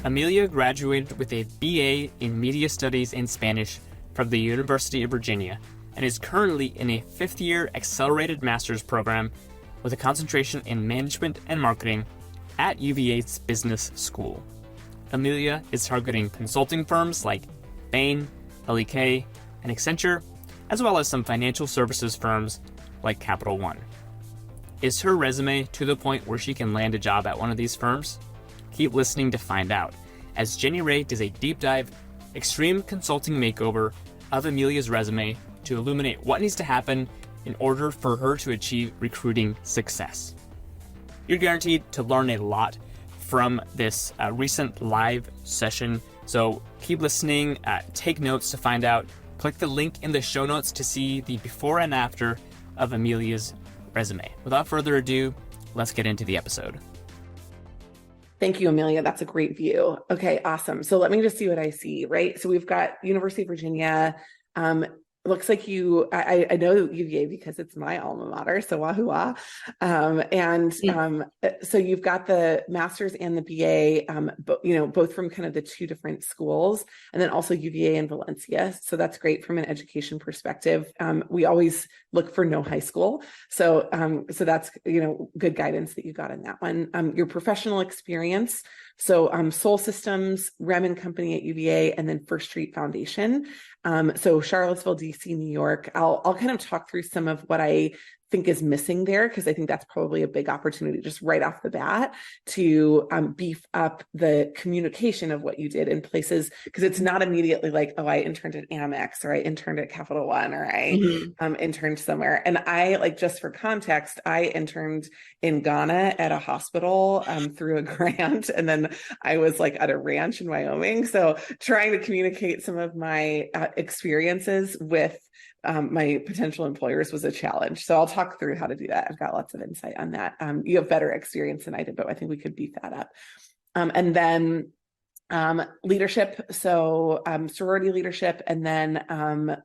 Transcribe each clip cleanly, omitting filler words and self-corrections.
Amelia graduated with a BA in Media Studies and Spanish from the University of Virginia and is currently in a fifth-year accelerated master's program with a concentration in management and marketing at UVA's business school. Amelia is targeting consulting firms like Bain, LEK, and Accenture, as well as some financial services firms like Capital One. Is her resume to the point where she can land a job at one of these firms? Keep listening to find out, as Jenny Ray does a deep dive, extreme consulting makeover of Amelia's resume to illuminate what needs to happen in order for her to achieve recruiting success. You're guaranteed to learn a lot from this recent live session, so keep listening, take notes to find out. Click the link in the show notes to see the before and after of Amelia's resume. Without further ado, let's get into the episode. Thank you, Amelia. That's a great view. Okay, awesome. So let me just see what I see, right? So we've got University of Virginia. Looks like I know UVA because it's my alma mater, so wahoo-wah. So you've got the master's and the BA, both from kind of the two different schools, and then also UVA and Valencia. So that's great from an education perspective. We always look for no high school. So that's, good guidance that you got in that one. Your professional experience. So Soul Systems, Rem and Company at UVA, and then First Street Foundation. So Charlottesville, DC, New York. I'll kind of talk through some of what I think is missing there, because I think that's probably a big opportunity just right off the bat to beef up the communication of what you did in places, because it's not immediately like, oh, I interned at Amex, or I interned at Capital One, or I interned somewhere. And just for context, I interned in Ghana at a hospital through a grant, and then I was at a ranch in Wyoming. So trying to communicate some of my experiences with my potential employers was a challenge. So I'll talk through how to do that. I've got lots of insight on that. You have better experience than I did, but I think we could beef that up. And then leadership. So sorority leadership, and then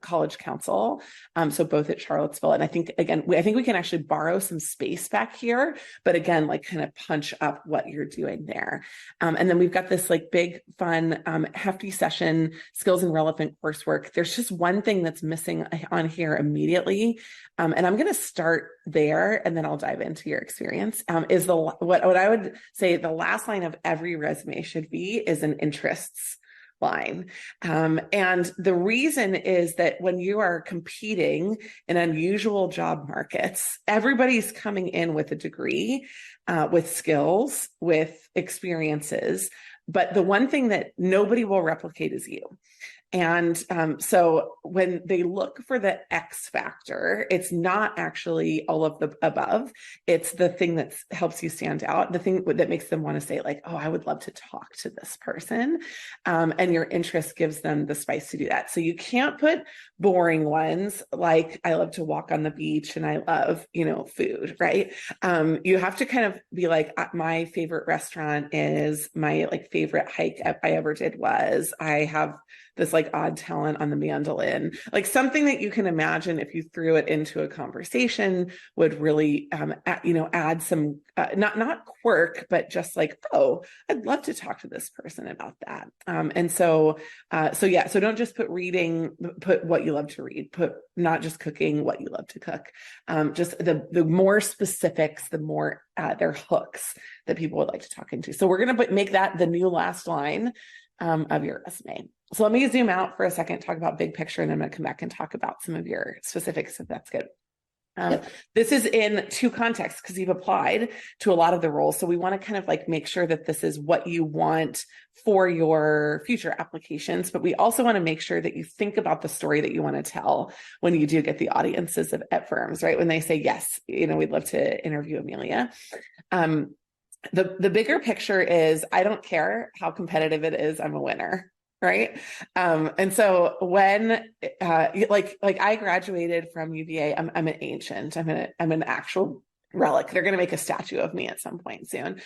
college council. So both at Charlottesville. And I think, again, I think we can actually borrow some space back here, but again, kind of punch up what you're doing there. And then we've got this big, fun, hefty session, skills and relevant coursework. There's just one thing that's missing on here immediately. And I'm going to start there, and then I'll dive into your experience. Is what I would say the last line of every resume should be is an interests line. And the reason is that when you are competing in unusual job markets, everybody's coming in with a degree, with skills, with experiences. But the one thing that nobody will replicate is you. And so when they look for the X factor, it's not actually all of the above. It's the thing that helps you stand out, the thing that makes them want to say oh, I would love to talk to this person. And your interest gives them the spice to do that. So you can't put boring ones like I love to walk on the beach and I love, food, right? You have to kind of be my favorite restaurant is my favorite hike I ever did was I have this odd talent on the mandolin, something that you can imagine if you threw it into a conversation would really, add some, not quirk, but just oh, I'd love to talk to this person about that. So don't just put reading, put what you love to read, put not just cooking, what you love to cook. Just the more specifics, the more they're hooks that people would like to talk into. So we're going to make that the new last line of your resume. So let me zoom out for a second, talk about big picture, and then I'm going to come back and talk about some of your specifics, if that's good. This is in two contexts because you've applied to a lot of the roles. So we want to kind of make sure that this is what you want for your future applications, but we also want to make sure that you think about the story that you want to tell when you do get the audiences at firms, right? When they say, yes, we'd love to interview Amelia. The bigger picture is, I don't care how competitive it is, I'm a winner. Right. And so when I graduated from UVA, I'm an ancient, I'm an actual relic. They're going to make a statue of me at some point soon.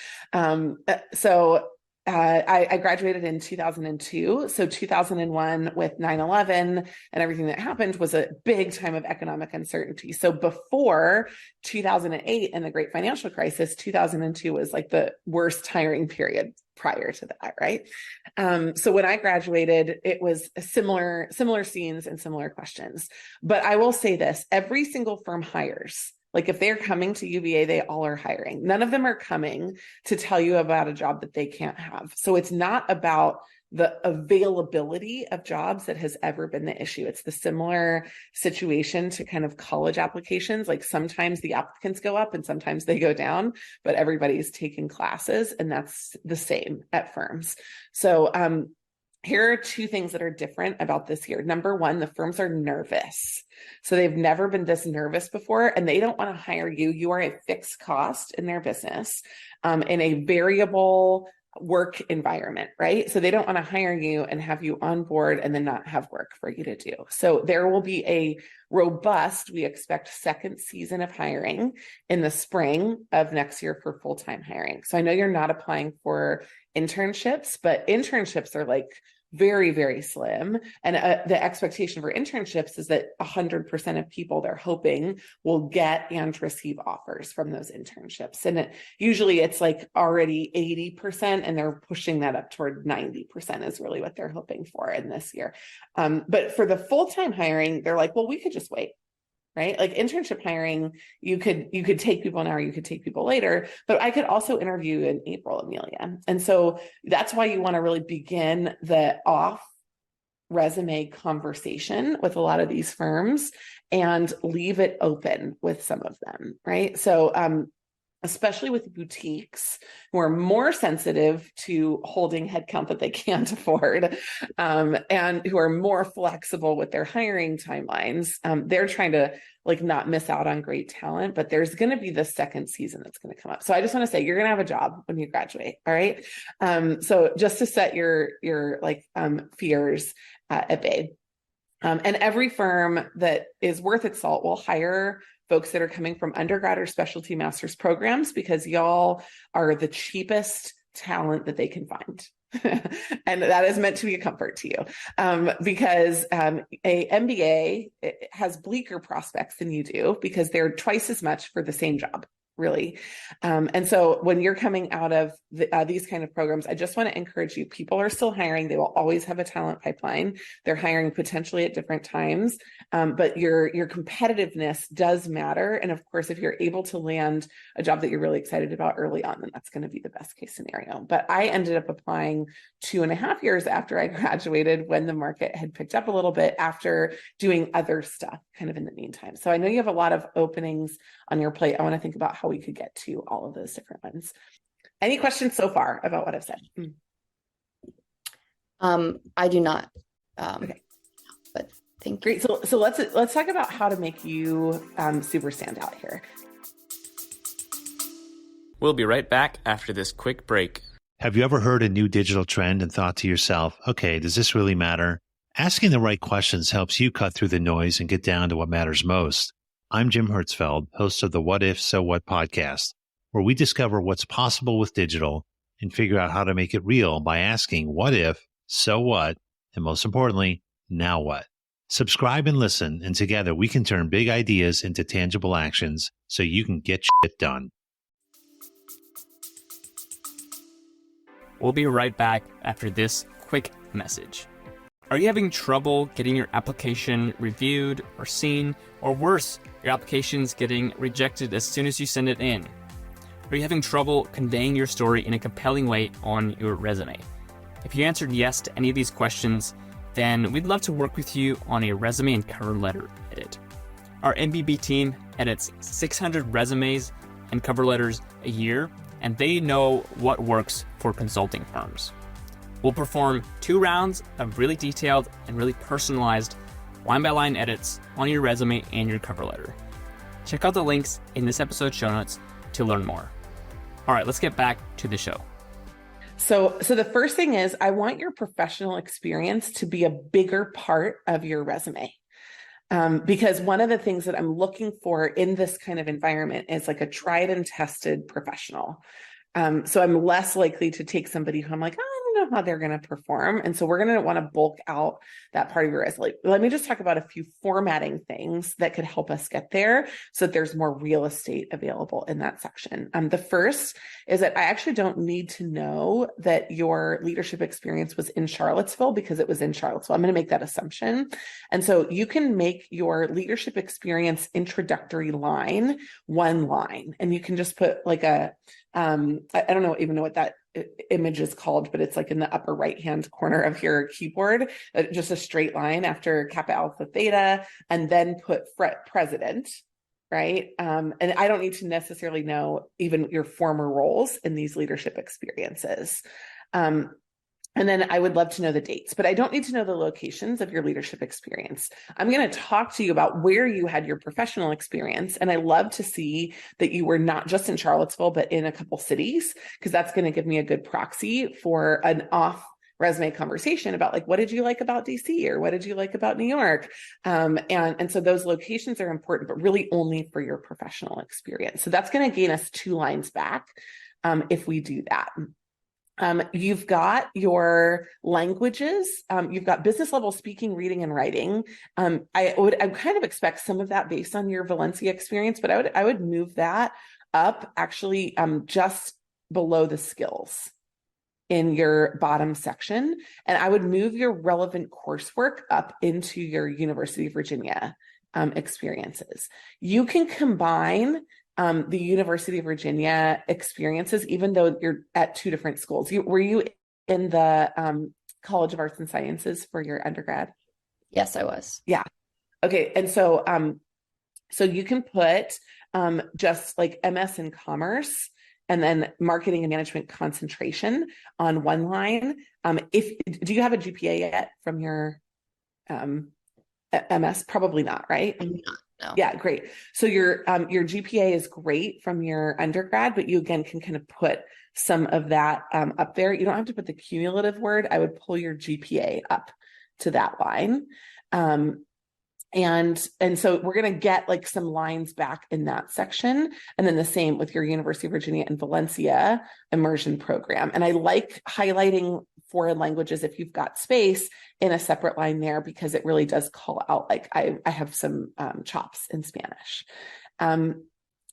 I graduated in 2002. So 2001 with 9/11 and everything that happened was a big time of economic uncertainty. So before 2008 and the great financial crisis, 2002 was the worst hiring period prior to that, right? So when I graduated, it was a similar scenes and similar questions. But I will say this, every single firm hires. Like if they're coming to UVA, they all are hiring. None of them are coming to tell you about a job that they can't have. So it's not about the availability of jobs that has ever been the issue. It's the similar situation to kind of college applications. Like sometimes the applicants go up and sometimes they go down, but everybody's taking classes, and that's the same at firms. So here are two things that are different about this year. Number one, the firms are nervous. So they've never been this nervous before, and they don't want to hire you. You are a fixed cost in their business, in a variable work environment, right? So they don't want to hire you and have you on board and then not have work for you to do. So there will be a robust, we expect, second season of hiring in the spring of next year for full-time hiring. So I know you're not applying for internships, but internships are like very, very slim. And the expectation for internships is that 100% of people they're hoping will get and receive offers from those internships. And usually it's like already 80%, and they're pushing that up toward 90% is really what they're hoping for in this year. But for the full-time hiring, they're like, well, we could just wait. Right? Like internship hiring, you could take people now, or you could take people later, but I could also interview in April, Amelia. And so that's why you want to really begin the off resume conversation with a lot of these firms and leave it open with some of them, right? So, especially with boutiques who are more sensitive to holding headcount that they can't afford, and who are more flexible with their hiring timelines. They're trying to like not miss out on great talent, but there's going to be the second season that's going to come up. So I just want to say you're going to have a job when you graduate. All right. So just to set your fears at bay. And every firm that is worth its salt will hire folks that are coming from undergrad or specialty master's programs, because y'all are the cheapest talent that they can find. And that is meant to be a comfort to you, because a MBA has bleaker prospects than you do, because they're twice as much for the same job. Really. And so when you're coming out of these kind of programs, I just want to encourage you, people are still hiring. They will always have a talent pipeline. They're hiring potentially at different times. But your competitiveness does matter. And of course, if you're able to land a job that you're really excited about early on, then that's going to be the best case scenario. But I ended up applying 2.5 years after I graduated, when the market had picked up a little bit, after doing other stuff kind of in the meantime. So I know you have a lot of openings on your plate. I want to think about how we could get to all of those different ones. Any questions so far about what I've said? I do not. Okay, but thank you. Great. So let's talk about how to make you super stand out here. We'll be right back after this quick break. Have you ever heard a new digital trend and thought to yourself, okay, does this really matter? Asking the right questions helps you cut through the noise and get down to what matters most. I'm Jim Hertzfeld, host of the What If, So What podcast, where we discover what's possible with digital and figure out how to make it real by asking what if, so what, and most importantly, now what? Subscribe and listen, and together we can turn big ideas into tangible actions so you can get shit done. We'll be right back after this quick message. Are you having trouble getting your application reviewed or seen, or worse, your application's getting rejected as soon as you send it in? Are you having trouble conveying your story in a compelling way on your resume? If you answered yes to any of these questions, then we'd love to work with you on a resume and cover letter edit. Our MBB team edits 600 resumes and cover letters a year, and they know what works for consulting firms. We'll perform 2 rounds of really detailed and really personalized line-by-line edits on your resume and your cover letter. Check out the links in this episode's show notes to learn more. All right, let's get back to the show. So the first thing is, I want your professional experience to be a bigger part of your resume. Because one of the things that I'm looking for in this kind of environment is like a tried and tested professional. So I'm less likely to take somebody who I'm like, oh, don't know how they're going to perform. And so we're going to want to bulk out that part of your resume. Let me just talk about a few formatting things that could help us get there so that there's more real estate available in that section. The first is that I actually don't need to know that your leadership experience was in Charlottesville because it was in Charlottesville. I'm going to make that assumption. And so you can make your leadership experience introductory line one line, and you can just put like a, I don't even know what that image is called, but it's like in the upper right-hand corner of your keyboard, just a straight line after Kappa Alpha Theta, and then put president, right? And I don't need to necessarily know even your former roles in these leadership experiences. And then I would love to know the dates, but I don't need to know the locations of your leadership experience. I'm going to talk to you about where you had your professional experience. And I love to see that you were not just in Charlottesville, but in a couple cities, because that's going to give me a good proxy for an off resume conversation about like, what did you like about DC or what did you like about New York? And so those locations are important, but really only for your professional experience. So that's going to gain us 2 lines back if we do that. You've got your languages. You've got business level speaking, reading, and writing. I kind of expect some of that based on your Valencia experience, but I would move that up actually just below the skills in your bottom section. And I would move your relevant coursework up into your University of Virginia experiences. You can combine the University of Virginia experiences, even though you're at 2 different schools. Were you in the College of Arts and Sciences for your undergrad? Yes, I was. Yeah. Okay. And so, so you can put just like MS in commerce and then marketing and management concentration on one line. Do you have a GPA yet from your MS? Probably not, right? I'm not. No. Yeah, great. So your GPA is great from your undergrad, but you again can kind of put some of that up there. You don't have to put the cumulative word. I would pull your GPA up to that line. And so we're going to get like some lines back in that section. And then the same with your University of Virginia and Valencia immersion program. And I like highlighting foreign languages if you've got space in a separate line there, because it really does call out like I have some chops in Spanish.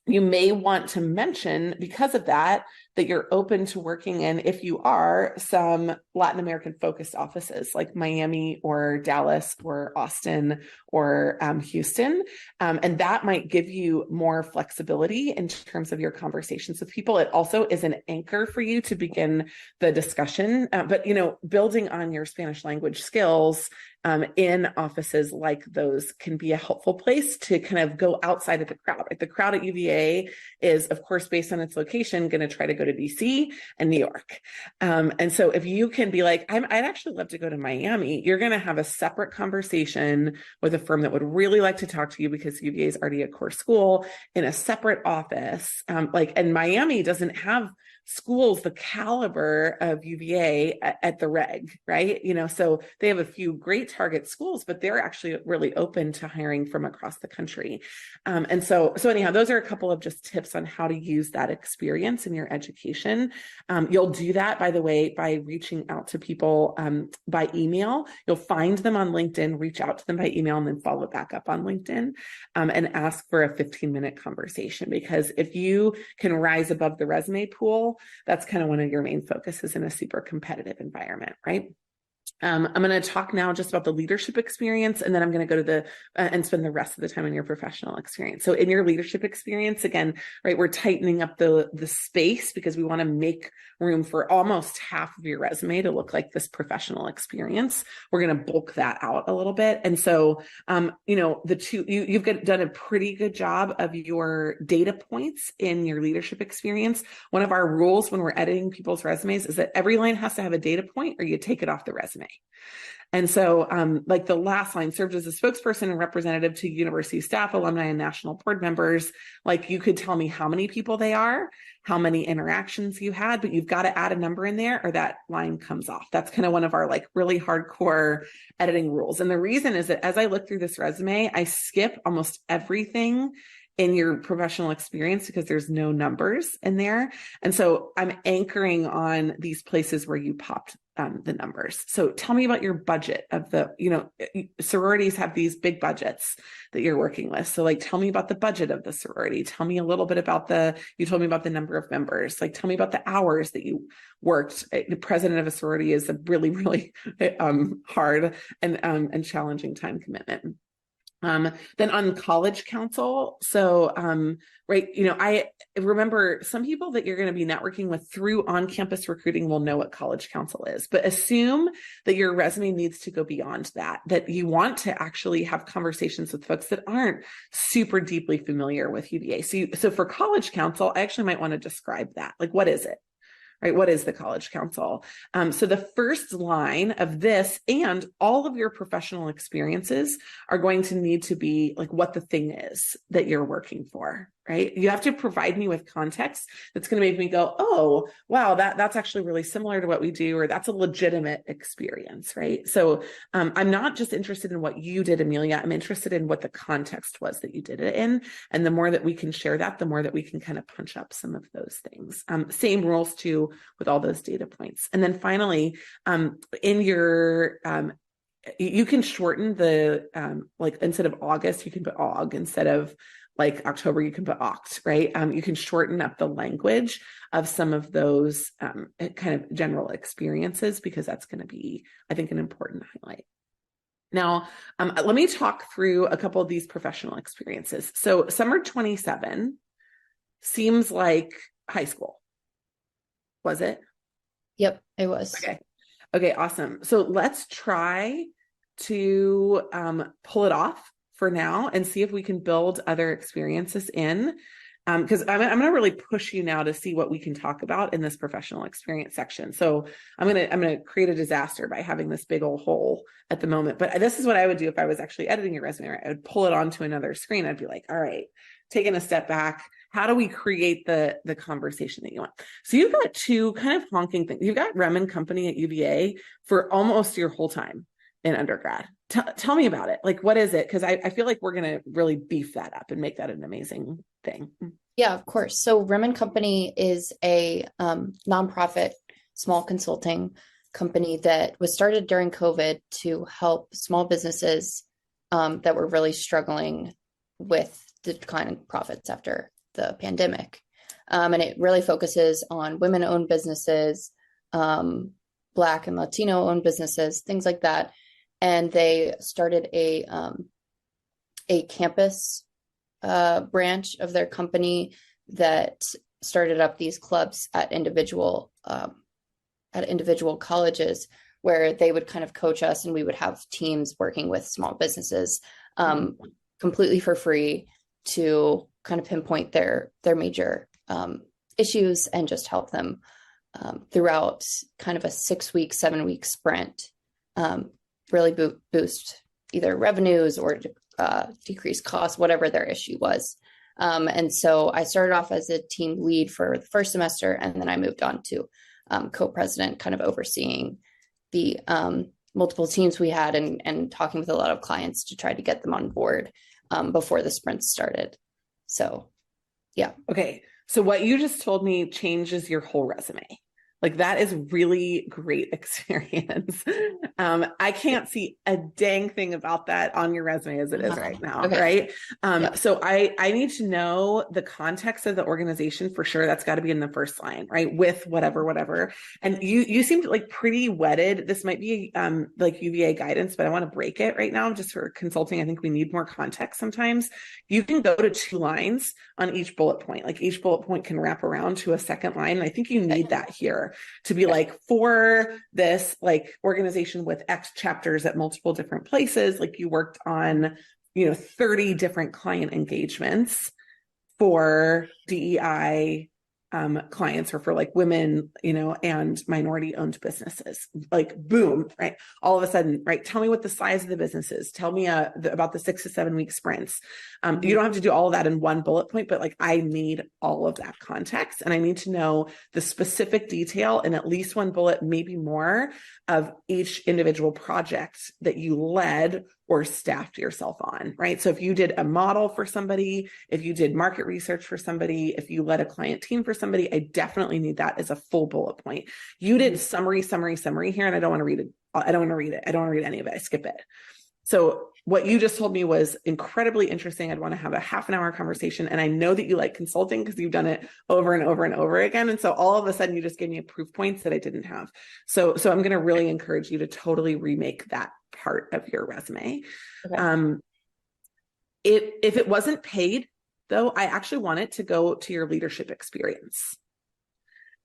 You may want to mention, because of that you're open to working in, if you are, some Latin American focused offices like Miami or Dallas or Austin or Houston. And that might give you more flexibility in terms of your conversations with people. It also is an anchor for you to begin the discussion. But, building on your Spanish language skills in offices like those can be a helpful place to kind of go outside of the crowd. Right? The crowd at UVA is, of course, based on its location, going to try to go to DC and New York. And so if you can be like, I'd actually love to go to Miami, you're going to have a separate conversation with a firm that would really like to talk to you because UVA is already a core school in a separate office. And Miami doesn't have schools the caliber of UVA at the reg, right? So they have a few great target schools, but they're actually really open to hiring from across the country. And so anyhow, those are a couple of just tips on how to use that experience in your education. You'll do that, by the way, by reaching out to people by email. You'll find them on LinkedIn, reach out to them by email, and then follow back up on LinkedIn and ask for a 15-minute conversation. Because if you can rise above the resume pool, that's kind of one of your main focuses in a super competitive environment, right? I'm going to talk now just about the leadership experience, and then I'm going to go to and spend the rest of the time in your professional experience. So in your leadership experience, again, right, we're tightening up the space because we want to make room for almost half of your resume to look like this professional experience. We're going to bulk that out a little bit. And so, you've done a pretty good job of your data points in your leadership experience. One of our rules when we're editing people's resumes is that every line has to have a data point or you take it off the resume. And so like the last line, served as a spokesperson and representative to university staff, alumni, and national board members. Like you could tell me how many people they are, how many interactions you had, but you've got to add a number in there or that line comes off. That's kind of one of our like really hardcore editing rules. And the reason is that as I look through this resume, I skip almost everything in your professional experience because there's no numbers in there. And so I'm anchoring on these places where you popped the numbers. So tell me about your budget of the, sororities have these big budgets that you're working with. So like, tell me about the budget of the sorority. Tell me a little bit about you told me about the number of members. Like, tell me about the hours that you worked. The president of a sorority is a really, really hard and challenging time commitment. Then on college council. So, right. I remember some people that you're going to be networking with through on-campus recruiting will know what college council is, but assume that your resume needs to go beyond that you want to actually have conversations with folks that aren't super deeply familiar with UVA. So for college council, I actually might want to describe that. Like, what is it? Right? What is the College Council? So the first line of this and all of your professional experiences are going to need to be like what the thing is that you're working for, right? You have to provide me with context that's going to make me go, oh, wow, that's actually really similar to what we do, or that's a legitimate experience, right? So I'm not just interested in what you did, Amelia. I'm interested in what the context was that you did it in. And the more that we can share that, the more that we can kind of punch up some of those things. Same rules too with all those data points. And then finally, in your, you can shorten the, like instead of August, you can put Aug. Instead of like October, you can put Oct, right? You can shorten up the language of some of those kind of general experiences, because that's going to be, I think, an important highlight. Now, let me talk through a couple of these professional experiences. So summer 27 seems like high school. Was it? Yep, it was. Okay, awesome. So let's try to pull it off for now and see if we can build other experiences in. Because I'm going to really push you now to see what we can talk about in this professional experience section. So I'm going to create a disaster by having this big old hole at the moment. But this is what I would do if I was actually editing your resume, right? I would pull it onto another screen. I'd be like, all right, taking a step back. How do we create the conversation that you want? So you've got two kind of honking things. You've got Rem and Company at UVA for almost your whole time in undergrad. Tell me about it. Like, what is it? Because I feel like we're going to really beef that up and make that an amazing thing. Yeah, of course. So Rem and Company is a nonprofit small consulting company that was started during COVID to help small businesses that were really struggling with the decline in profits after the pandemic. And it really focuses on women-owned businesses, Black and Latino-owned businesses, things like that. And they started a campus branch of their company that started up these clubs at individual colleges, where they would kind of coach us, and we would have teams working with small businesses completely for free to kind of pinpoint their major issues and just help them throughout kind of a 6-week, 7-week sprint, really boost either revenues or decrease costs, whatever their issue was. And so I started off as a team lead for the first semester, and then I moved on to co-president, kind of overseeing the multiple teams we had and talking with a lot of clients to try to get them on board before the sprint started. So, yeah. Okay. So what you just told me changes your whole resume. Like, that is really great experience. I can't see a dang thing about that on your resume as it is right now, right? So I need to know the context of the organization for sure. That's got to be in the first line, right? With whatever. And you seemed like pretty wedded. This might be like UVA guidance, but I want to break it right now just for consulting. I think we need more context sometimes. You can go to 2 lines on each bullet point. Like, each bullet point can wrap around to a second line. And I think you need that here to be like, for this like organization with X chapters at multiple different places, like you worked on, 30 different client engagements for DEI clients or for like women, and minority owned businesses. Like, boom, right? All of a sudden, right? Tell me what the size of the business is. Tell me about the 6 to 7 week sprints. You don't have to do all of that in one bullet point, but like I need all of that context, and I need to know the specific detail in at least one bullet, maybe more, of each individual project that you led or staffed yourself on, right? So if you did a model for somebody, if you did market research for somebody, if you led a client team for somebody, I definitely need that as a full bullet point. You did summary here, and I don't want to read it. I don't want to read any of it. I skip it. So what you just told me was incredibly interesting. I'd want to have a half an hour conversation. And I know that you like consulting because you've done it over and over and over again. And so all of a sudden you just gave me proof points that I didn't have. So I'm going to really encourage you to totally remake that part of your resume. Okay. If it wasn't paid though, I actually want it to go to your leadership experience.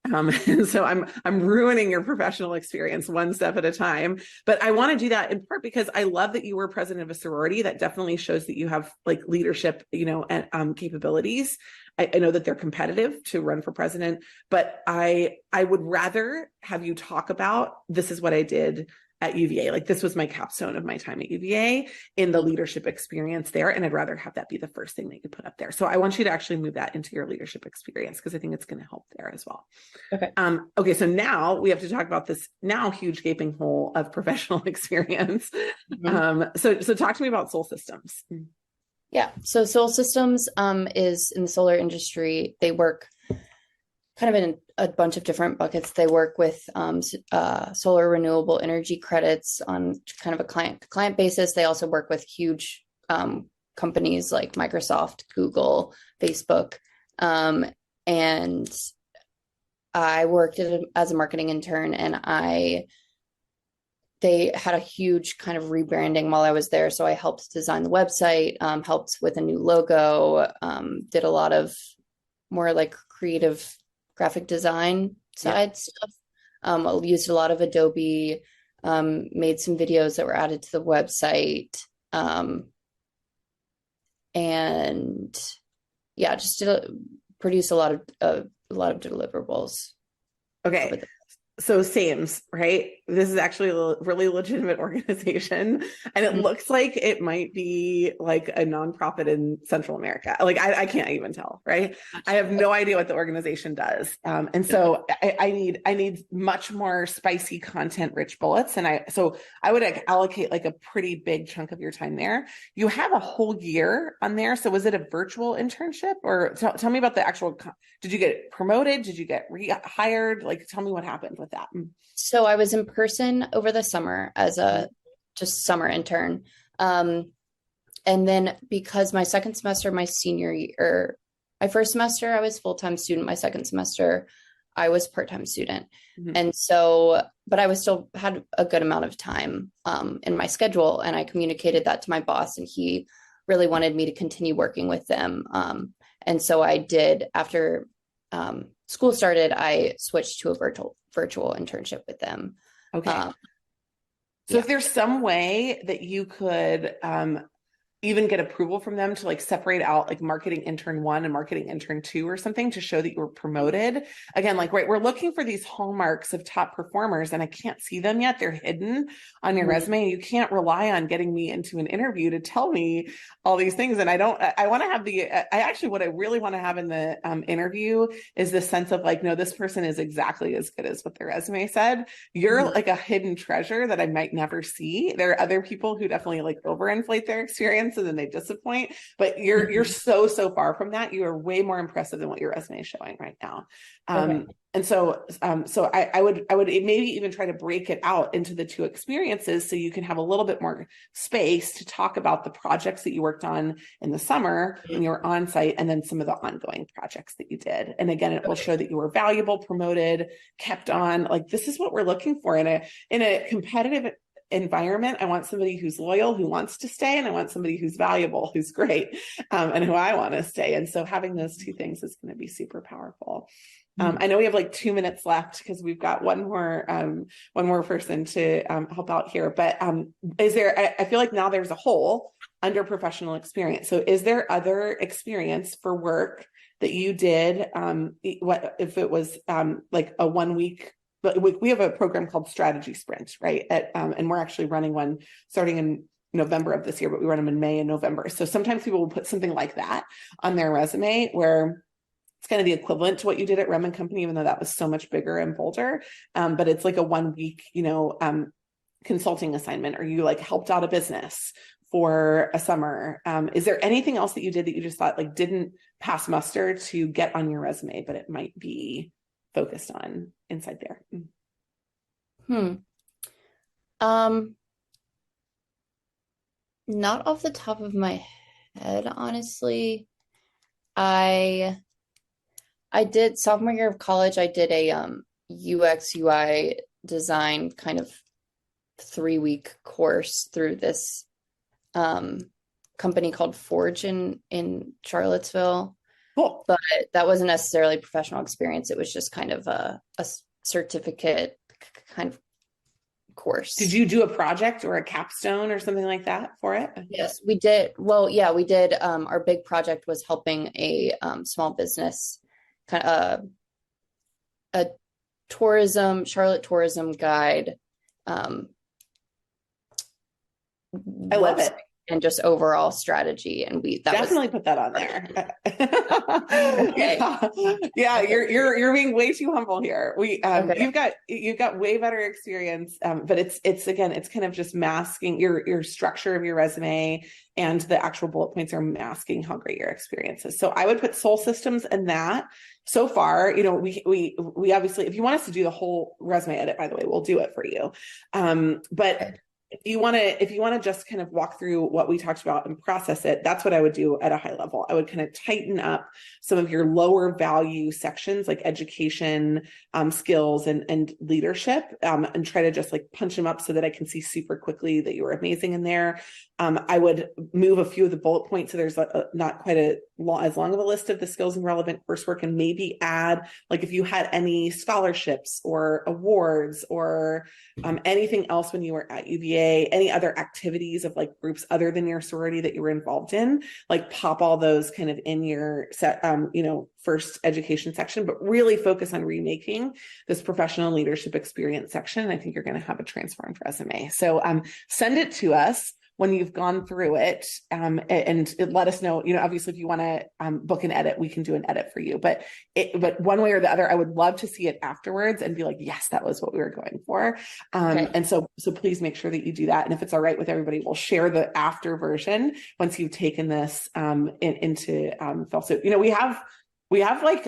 And so I'm ruining your professional experience one step at a time, but I want to do that in part because I love that you were president of a sorority. That definitely shows that you have like leadership, and capabilities. I know that they're competitive to run for president, but I would rather have you talk about, this is what I did at UVA. Like, this was my capstone of my time at UVA in the leadership experience there. And I'd rather have that be the first thing that you put up there. So I want you to actually move that into your leadership experience, because I think it's going to help there as well. Okay. Okay. So now we have to talk about this now huge gaping hole of professional experience. Mm-hmm. So talk to me about Soul Systems. Yeah. So Soul Systems is in the solar industry. They work kind of in a bunch of different buckets. They work with solar renewable energy credits on kind of a client basis. They also work with huge companies like Microsoft, Google, Facebook. And I worked as a marketing intern, and they had a huge kind of rebranding while I was there. So I helped design the website, helped with a new logo, did a lot of more like creative graphic design side stuff. I used a lot of Adobe, made some videos that were added to the website. And yeah, just produce a lot of deliverables. Okay. So SAMES, right? This is actually a really legitimate organization, and it looks like it might be like a nonprofit in Central America. Like I can't even tell, right? I have no idea what the organization does, and so I need much more spicy, content-rich bullets. And I would allocate like a pretty big chunk of your time there. You have a whole year on there. So was it a virtual internship, or tell me about the actual? Did you get promoted? Did you get rehired? Like, tell me what happened with that. So I was in person over the summer as a just summer intern. And then because my second semester, my senior year, my first semester, I was full-time student. My second semester, I was part-time student. Mm-hmm. And so, but I was still had a good amount of time in my schedule. And I communicated that to my boss, and he really wanted me to continue working with them. And so I did. After school started, I switched to a virtual internship with them. Okay. So if there's some way that you could even get approval from them to like separate out like marketing intern 1 and marketing intern 2 or something to show that you were promoted. Again, like, right, we're looking for these hallmarks of top performers, and I can't see them yet. They're hidden on your resume. You can't rely on getting me into an interview to tell me all these things. And I want to have what I really want to have in the interview is the sense of like, no, this person is exactly as good as what their resume said. You're like a hidden treasure that I might never see. There are other people who definitely like overinflate their experience, and then they disappoint, but you're so far from that. You are way more impressive than what your resume is showing right now. Okay. And so I would maybe even try to break it out into the 2 experiences, so you can have a little bit more space to talk about the projects that you worked on in the summer when you were on site, and then some of the ongoing projects that you did. And again, it will show that you were valuable, promoted, kept on. Like, this is what we're looking for in a competitive environment. I want somebody who's loyal, who wants to stay, and I want somebody who's valuable, who's great, and who I want to stay. And so having those 2 things is going to be super powerful. I know we have like 2 minutes left because we've got one more person to help out here. But is there? I feel like now there's a hole under professional experience. So is there other experience for work that you did, what if it was like a 1 week, but we have a program called Strategy Sprint, right? And we're actually running one starting in November of this year, but we run them in May and November. So sometimes people will put something like that on their resume where it's kind of the equivalent to what you did at Rem and Company, even though that was so much bigger and bolder. But it's like a 1 week, consulting assignment, or you like helped out a business for a summer. Is there anything else that you did that you just thought like didn't pass muster to get on your resume, but it might be focused on inside there? Not off the top of my head, honestly. I did sophomore year of college, I did a UX UI design kind of 3-week course through this company called Forge in Charlottesville. Cool. But that wasn't necessarily a professional experience. It was just kind of a certificate kind of course. Did you do a project or a capstone or something like that for it? Yes, we did. Well, yeah, we did. Our big project was helping a small business, kind of a Charlotte tourism guide. I love it. And just overall strategy, and definitely put that on there. Okay. Yeah, you're being way too humble here. Okay. You've got way better experience, but it's again, it's kind of just masking your structure of your resume, and the actual bullet points are masking how great your experience is. So I would put Soul Systems in that. So far, we obviously, if you want us to do the whole resume edit, by the way, we'll do it for you. But okay. If you want to just kind of walk through what we talked about and process it, that's what I would do at a high level. I would kind of tighten up some of your lower value sections like education, skills, and leadership, and try to just like punch them up so that I can see super quickly that you were amazing in there. I would move a few of the bullet points so there's not quite as long of a list of the skills and relevant coursework, and maybe add like if you had any scholarships or awards or anything else when you were at UVA, any other activities of like groups other than your sorority that you were involved in, like pop all those kind of in your first education section, but really focus on remaking this professional leadership experience section. And I think you're going to have a transformed resume. So send it to us when you've gone through it, and let us know, obviously if you want to book an edit, we can do an edit for you, but one way or the other, I would love to see it afterwards and be like, yes, that was what we were going for. Okay. And so please make sure that you do that. And if it's all right with everybody, we'll share the after version once you've taken this into Phil. So, we have like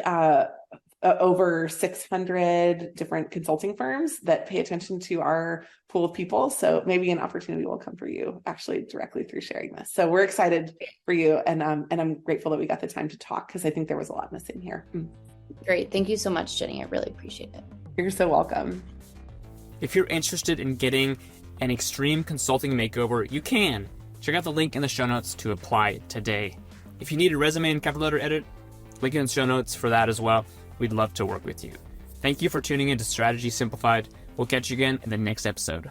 over 600 different consulting firms that pay attention to our pool of people. So maybe an opportunity will come for you actually directly through sharing this. So we're excited for you. And I'm grateful that we got the time to talk, because I think there was a lot missing here. Great. Thank you so much, Jenny. I really appreciate it. You're so welcome. If you're interested in getting an extreme consulting makeover, you can. Check out the link in the show notes to apply today. If you need a resume and cover letter edit, link in the show notes for that as well. We'd love to work with you. Thank you for tuning in to Strategy Simplified. We'll catch you again in the next episode.